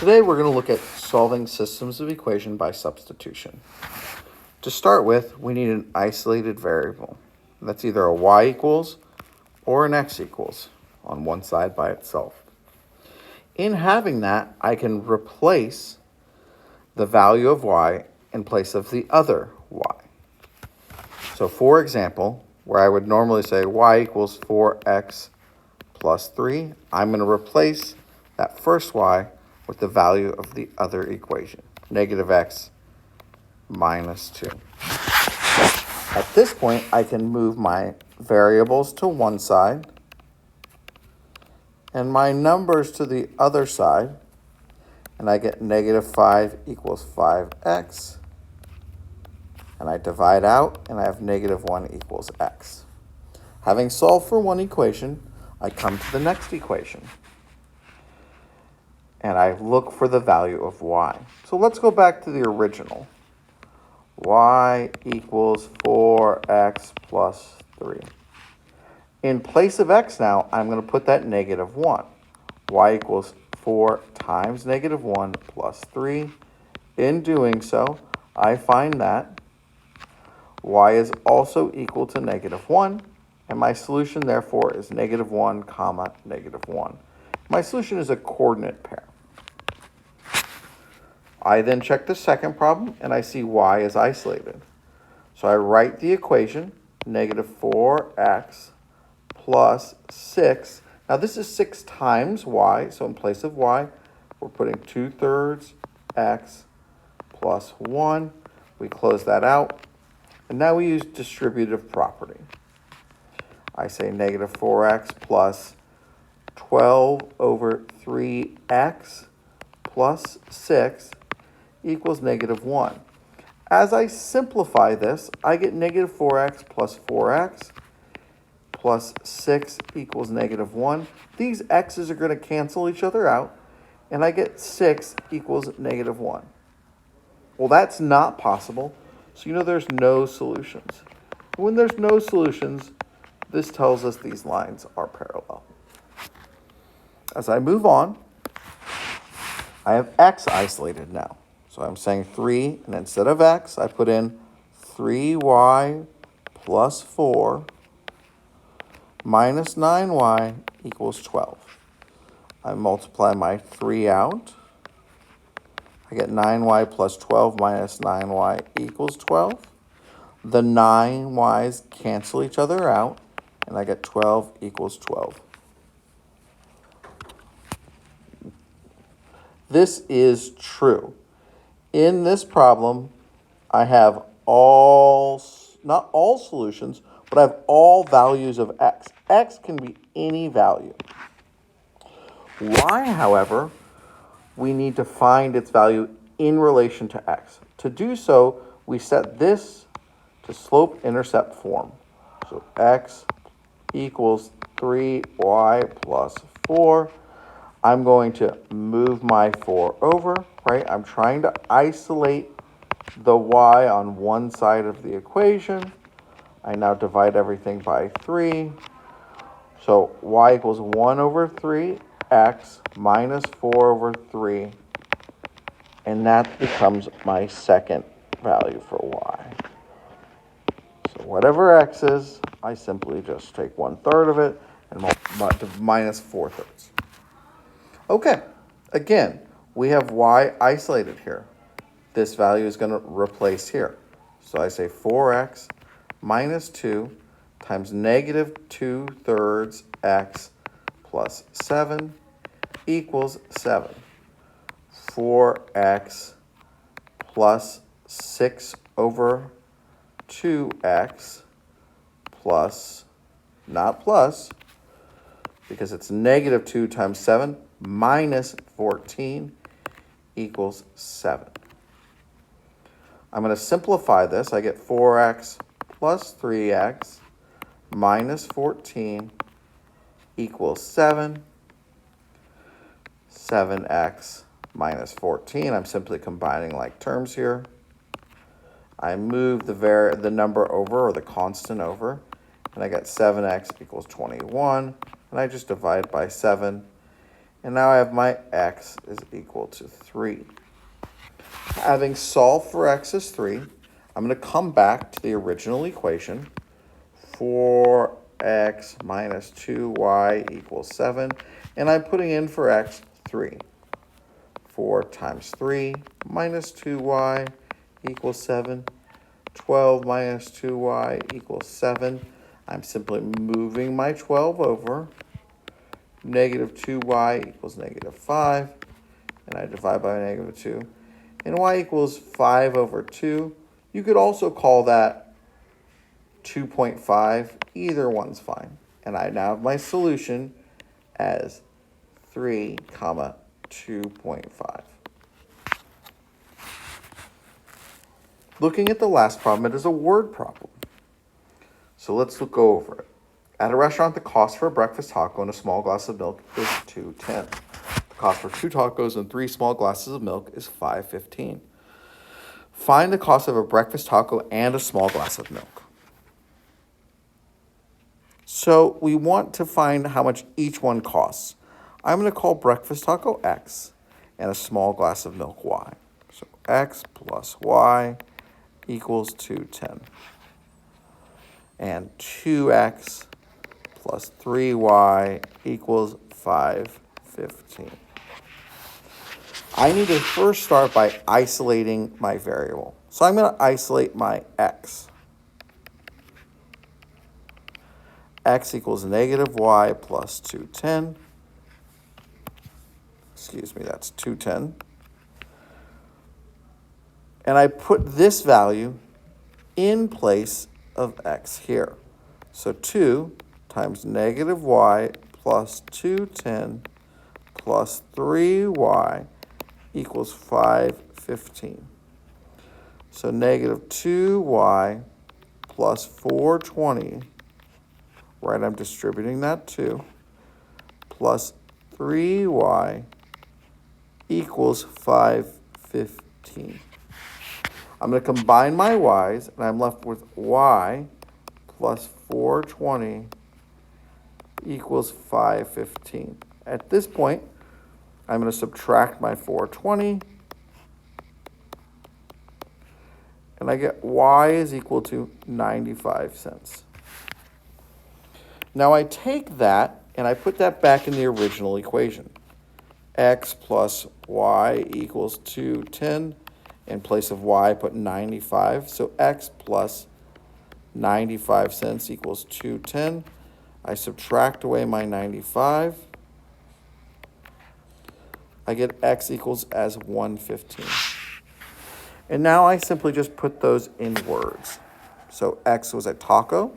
Today we're going to look at solving systems of equation by substitution. To start with, we need an isolated variable. That's either a y equals or an x equals on one side by itself. In having that, I can replace the value of y in place of the other y. So for example, where I would normally say y equals 4x plus 3, I'm going to replace that first y with the value of the other equation, negative x minus 2. At this point, I can move my variables to one side and my numbers to the other side, and I get negative 5 equals 5x, and I divide out, and I have negative 1 equals x. Having solved for one equation, I come to the next equation, and I look for the value of y. So let's go back to the original. Y equals 4x plus 3. In place of x now, I'm going to put that negative 1. Y equals 4 times negative 1 plus 3. In doing so, I find that y is also equal to negative 1, and my solution, therefore, is negative 1 comma negative 1. My solution is a coordinate pair. I then check the second problem, and I see y is isolated. So I write the equation, negative 4x plus 6. Now this is 6 times y, so in place of y, we're putting 2/3 x plus 1. We close that out, and now we use distributive property. I say negative 4x plus 12 over 3x plus 6 equals negative 1. As I simplify this, I get negative 4x plus 4x plus 6 equals negative 1. These x's are going to cancel each other out, and I get 6 equals negative 1. Well, that's not possible, so you know there's no solutions. When there's no solutions, this tells us these lines are parallel. As I move on, I have x isolated now. So I'm saying 3, and instead of x, I put in 3y plus 4 minus 9y equals 12. I multiply my 3 out. I get 9y plus 12 minus 9y equals 12. The 9y's cancel each other out, and I get 12 equals 12. This is true. In this problem, I have not all solutions, but I have all values of x. X can be any value. Y, however, we need to find its value in relation to x. To do so, we set this to slope-intercept form. So x equals 3y plus 4. I'm going to move my 4 over, right? I'm trying to isolate the y on one side of the equation. I now divide everything by 3. So y equals 1 over 3x minus 4 over 3. And that becomes my second value for y. So whatever x is, I simply just take 1/3 of it and minus 4/3. Okay, again, we have y isolated here. This value is going to replace here. So I say 4x minus 2 times negative 2/3 x plus 7 equals 7. 4x plus 6 over 2x plus, not plus, because it's negative 2 times 7 minus 14 equals 7. I'm going to simplify this. I get 4x plus 3x minus 14 equals 7. 7x minus 14. I'm simply combining like terms here. I move the number over, or the constant over, and I get 7x equals 21. And I just divide by 7. And now I have my x is equal to 3. Having solved for x is 3, I'm going to come back to the original equation. 4x minus 2y equals 7. And I'm putting in for x 3. 4 times 3 minus 2y equals 7. 12 minus 2y equals 7. I'm simply moving my 12 over. Negative 2y equals negative 5. And I divide by negative 2. And y equals 5 over 2. You could also call that 2.5. Either one's fine. And I now have my solution as 3, 2.5. Looking at the last problem, it is a word problem. So let's go over it. At a restaurant, the cost for a breakfast taco and a small glass of milk is $2.10. The cost for 2 tacos and 3 small glasses of milk is $5.15. Find the cost of a breakfast taco and a small glass of milk. So we want to find how much each one costs. I'm going to call breakfast taco X and a small glass of milk Y. So X plus Y equals 2.10. And 2x plus 3y equals 5.15. I need to first start by isolating my variable. So I'm going to isolate my x. X equals negative y plus 210. Excuse me, that's 210. And I put this value in place of x here. So 2 times negative y plus 210 plus 3y equals 5.15. So negative 2y plus 420, right, I'm distributing that 2, plus 3y equals 5.15. I'm going to combine my y's, and I'm left with y plus 420 equals 5.15. At this point, I'm going to subtract my 420, and I get y is equal to 95 cents. Now I take that, and I put that back in the original equation. X plus y equals 210. In place of y, I put 95. So x plus 95 cents equals 210. I subtract away my 95. I get x equals as 115. And now I simply just put those in words. So x was a taco.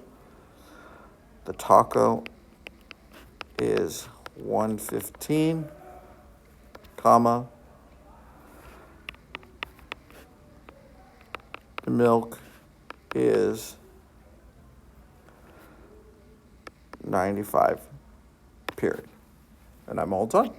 The taco is 115, comma, the milk is 95, period. And I'm all done.